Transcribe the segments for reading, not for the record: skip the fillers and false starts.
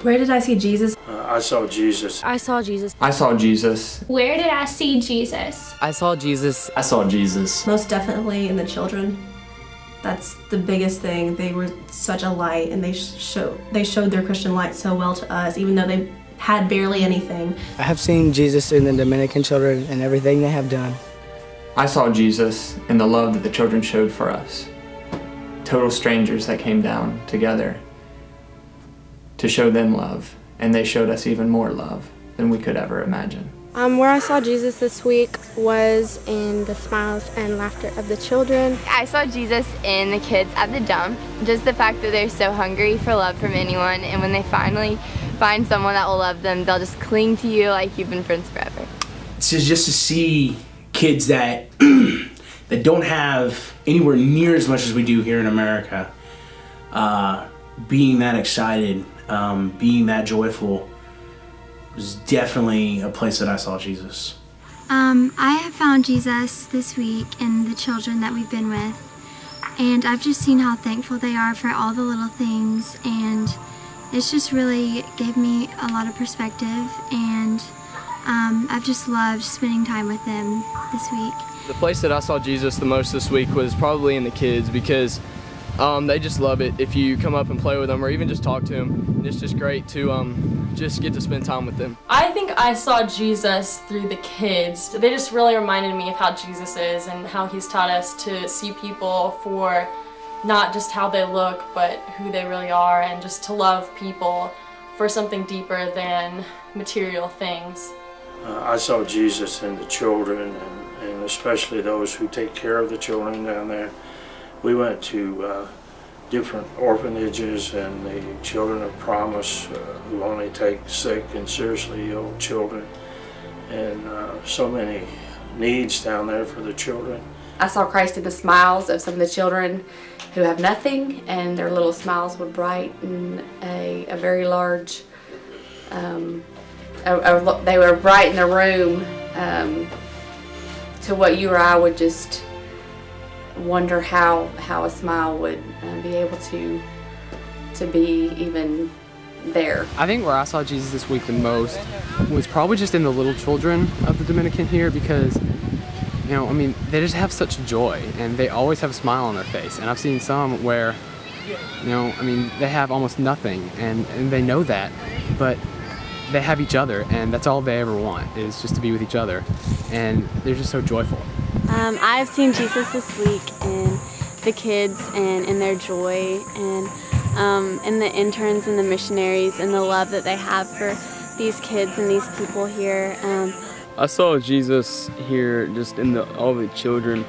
Where did I see Jesus? I saw Jesus. I saw Jesus. I saw Jesus. Where did I see Jesus? I saw Jesus. I saw Jesus. Most definitely in the children. That's the biggest thing. They were such a light, and they showed their Christian light so well to us, even though they had barely anything. I have seen Jesus in the Dominican children and everything they have done. I saw Jesus in the love that the children showed for us. Total strangers that came down together to show them love, and they showed us even more love than we could ever imagine. Where I saw Jesus this week was in the smiles and laughter of the children. I saw Jesus in the kids at the dump. Just the fact that they're so hungry for love from anyone, and when they finally find someone that will love them, they'll just cling to you like you've been friends forever. It's just to see kids that that don't have anywhere near as much as we do here in America, being that excited, being that joyful, was definitely a place that I saw Jesus. I have found Jesus this week in the children that we've been with, and I've just seen how thankful they are for all the little things, and it's just really gave me a lot of perspective, and I've just loved spending time with them this week. The place that I saw Jesus the most this week was probably in the kids, because they just love it if you come up and play with them or even just talk to them. And it's just great to just get to spend time with them. I think I saw Jesus through the kids. They just really reminded me of how Jesus is and how he's taught us to see people for not just how they look, but who they really are, and just to love people for something deeper than material things. I saw Jesus in the children, and especially those who take care of the children down there. We went to different orphanages and the Children of Promise, who only take sick and seriously ill children, and so many needs down there for the children. I saw Christ in the smiles of some of the children who have nothing, and their little smiles would brighten a very large, they were bright in the room to what you or I would just wonder how a smile would be able to be even there. I think where I saw Jesus this week the most was probably just in the little children of the Dominican here, because you know, I mean, they just have such joy and they always have a smile on their face. And I've seen some where, you know, I mean, they have almost nothing, and they know that, but they have each other, and that's all they ever want, is just to be with each other, and they're just so joyful. I've seen Jesus this week in the kids and in their joy, and in the interns and the missionaries and the love that they have for these kids and these people here. I saw Jesus here just in all the children.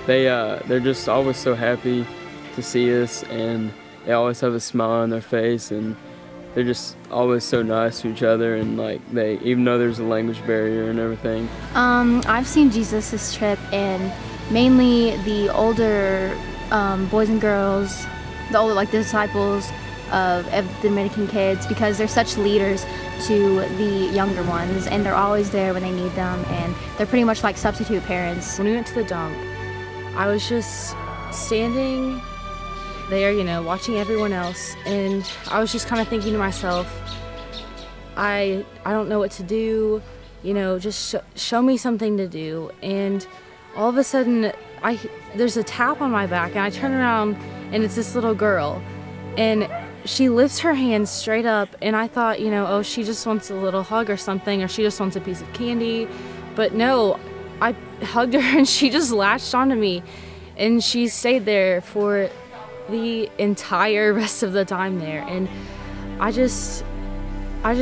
They're just always so happy to see us, and they always have a smile on their face, and they're just always so nice to each other, and like even though there's a language barrier and everything. I've seen Jesus this trip in mainly the older boys and girls, the older the disciples of the Dominican kids, because they're such leaders to the younger ones, and they're always there when they need them, and they're pretty much like substitute parents. When we went to the dump, I was just standing there, you know, watching everyone else, and I was just kind of thinking to myself, I don't know what to do, you know, just show me something to do. And all of a sudden there's a tap on my back, and I turn around and it's this little girl, and she lifts her hand straight up, and I thought, you know, oh, she just wants a little hug or something, or she just wants a piece of candy. But no, I hugged her and she just latched onto me, and she stayed there for the entire rest of the time there. And I just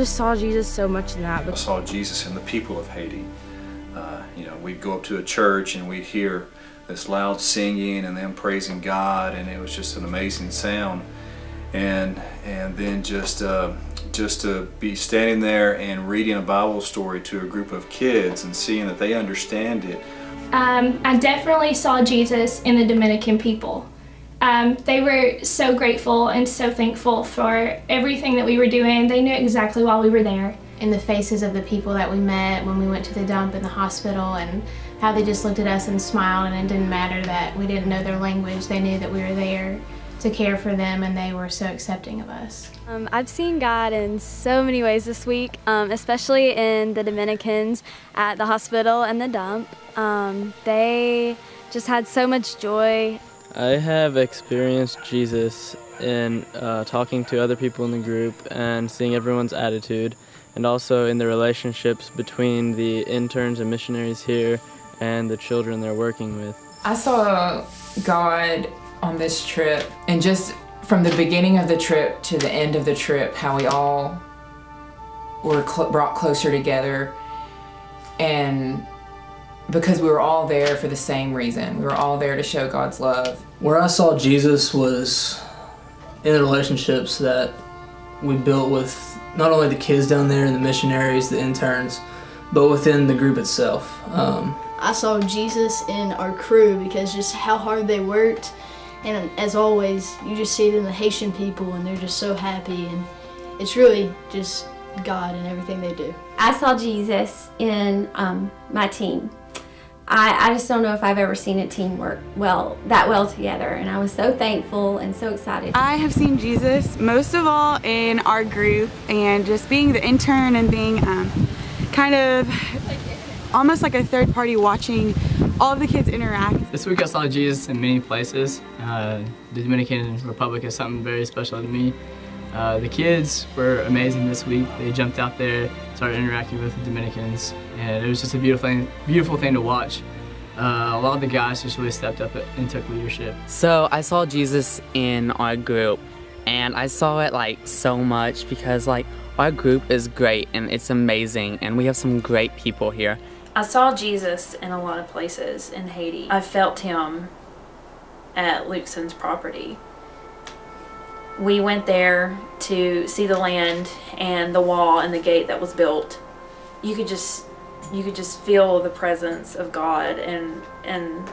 saw Jesus so much in that. I saw Jesus in the people of Haiti. You know, we'd go up to a church and we'd hear this loud singing and them praising God, and it was just an amazing sound. And then just to be standing there and reading a Bible story to a group of kids and seeing that they understand it. I definitely saw Jesus in the Dominican people. They were so grateful and so thankful for everything that we were doing. They knew exactly why we were there. In the faces of the people that we met when we went to the dump in the hospital, and how they just looked at us and smiled, and it didn't matter that we didn't know their language. They knew that we were there to care for them, and they were so accepting of us. I've seen God in so many ways this week, especially in the Dominicans at the hospital and the dump. They just had so much joy. I have experienced Jesus in talking to other people in the group and seeing everyone's attitude, and also in the relationships between the interns and missionaries here and the children they're working with. I saw God on this trip, and just from the beginning of the trip to the end of the trip, how we all were brought closer together, and because we were all there for the same reason. We were all there to show God's love. Where I saw Jesus was in the relationships that we built with not only the kids down there and the missionaries, the interns, but within the group itself. I saw Jesus in our crew because just how hard they worked, and as always, you just see it in the Haitian people, and they're just so happy, and it's really just God and everything they do. I saw Jesus in my team. I just don't know if I've ever seen a team work that well together, and I was so thankful and so excited. I have seen Jesus most of all in our group, and just being the intern and being kind of almost like a third party watching all of the kids interact. This week I saw Jesus in many places. The Dominican Republic is something very special to me. The kids were amazing this week. They jumped out there, started interacting with the Dominicans, and it was just a beautiful thing to watch. A lot of the guys just really stepped up and took leadership. So I saw Jesus in our group, and I saw it like so much because like our group is great and it's amazing, and we have some great people here. I saw Jesus in a lot of places in Haiti. I felt him at Luxon's property. We went there to see the land and the wall and the gate that was built. You could just feel the presence of God and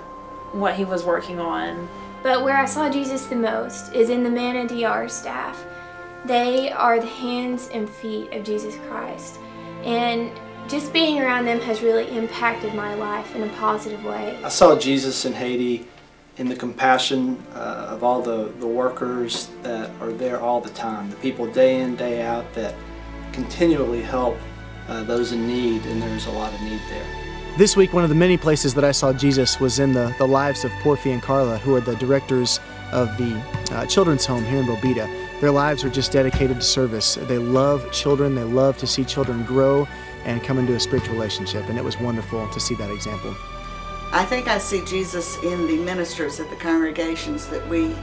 what he was working on. But where I saw Jesus the most is in the Manna DR staff. They are the hands and feet of Jesus Christ. And just being around them has really impacted my life in a positive way. I saw Jesus in Haiti in the compassion of all the workers that are there all the time, the people day in, day out that continually help those in need, and there's a lot of need there. This week, one of the many places that I saw Jesus was in the lives of Porfi and Carla, who are the directors of the children's home here in Bobita. Their lives are just dedicated to service. They love children, they love to see children grow and come into a spiritual relationship, and it was wonderful to see that example. I think I see Jesus in the ministers at the congregations that we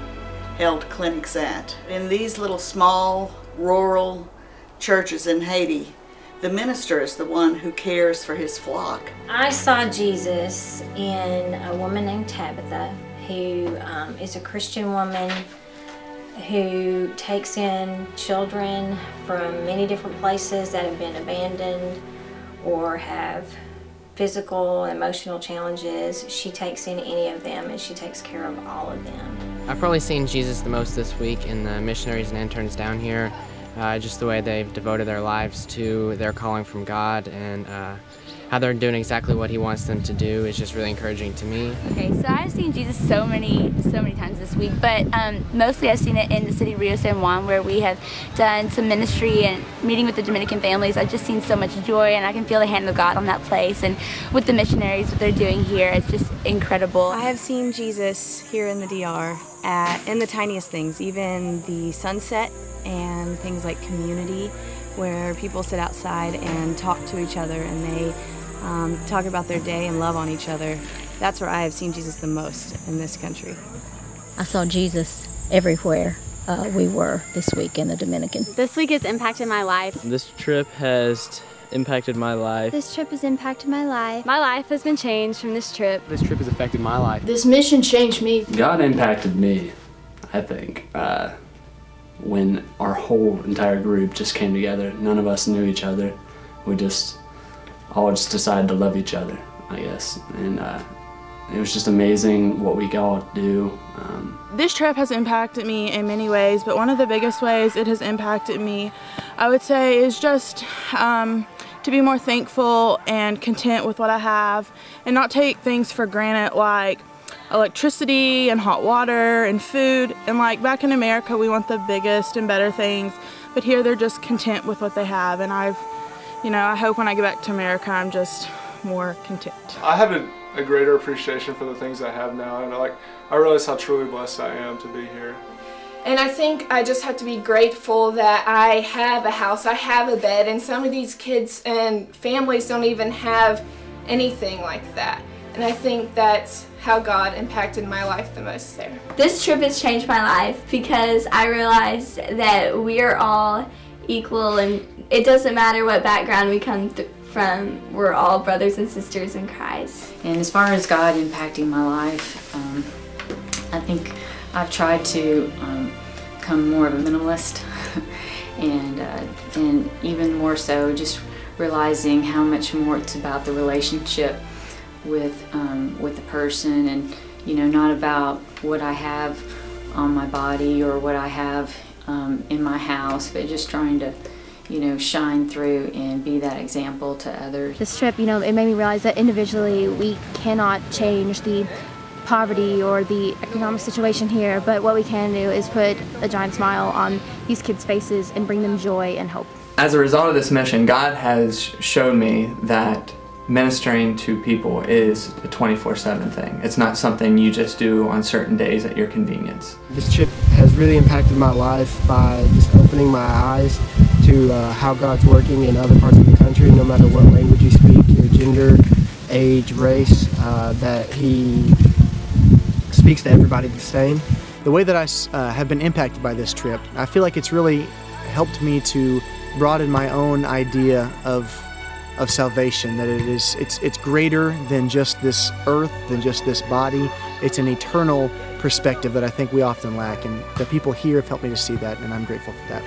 held clinics at. In these little small rural churches in Haiti, the minister is the one who cares for his flock. I saw Jesus in a woman named Tabitha, who is a Christian woman who takes in children from many different places that have been abandoned or have physical, emotional challenges. She takes in any of them, and she takes care of all of them. I've probably seen Jesus the most this week in the missionaries and interns down here. Just the way they've devoted their lives to their calling from God, and how they're doing exactly what he wants them to do is just really encouraging to me. Okay, so I've seen Jesus so many times this week, but mostly I've seen it in the city of Rio San Juan, where we have done some ministry and meeting with the Dominican families. I've just seen so much joy, and I can feel the hand of God on that place, and with the missionaries, what they're doing here, it's just incredible. I have seen Jesus here in the DR in the tiniest things, even the sunset and things like community, where people sit outside and talk to each other, and they talk about their day and love on each other. That's where I have seen Jesus the most in this country. I saw Jesus everywhere we were this week in the Dominican. This week has impacted my life. This trip has impacted my life. This trip has impacted my life. My life has been changed from this trip. This trip has affected my life. This mission changed me. God impacted me, I think, when our whole entire group just came together. None of us knew each other. We all decided to love each other, I guess. And it was just amazing what we got to do. This trip has impacted me in many ways, but one of the biggest ways it has impacted me, I would say, is just to be more thankful and content with what I have, and not take things for granted, like electricity and hot water and food. And like back in America, we want the biggest and better things, but here they're just content with what they have. And I hope when I get back to America, I'm just more content. I have a greater appreciation for the things I have now, and I realize how truly blessed I am to be here. And I think I just have to be grateful that I have a house, I have a bed, and some of these kids and families don't even have anything like that. And I think that's how God impacted my life the most there. This trip has changed my life because I realized that we are all equal, and it doesn't matter what background we come from. We're all brothers and sisters in Christ. And as far as God impacting my life, I think I've tried to become more of a minimalist and even more so just realizing how much more it's about the relationship with the person, and not about what I have on my body or what I have in my house, but just trying to shine through and be that example to others. This trip, it made me realize that individually we cannot change the poverty or the economic situation here, but what we can do is put a giant smile on these kids' faces and bring them joy and hope. As a result of this mission, God has shown me that ministering to people is a 24/7 thing. It's not something you just do on certain days at your convenience. This trip has really impacted my life by just opening my eyes to how God's working in other parts of the country, no matter what language you speak, your gender, age, race, that He speaks to everybody the same. The way that I have been impacted by this trip, I feel like it's really helped me to broaden my own idea of salvation, that it's greater than just this earth, than just this body. It's an eternal perspective that I think we often lack, and the people here have helped me to see that, and I'm grateful for that.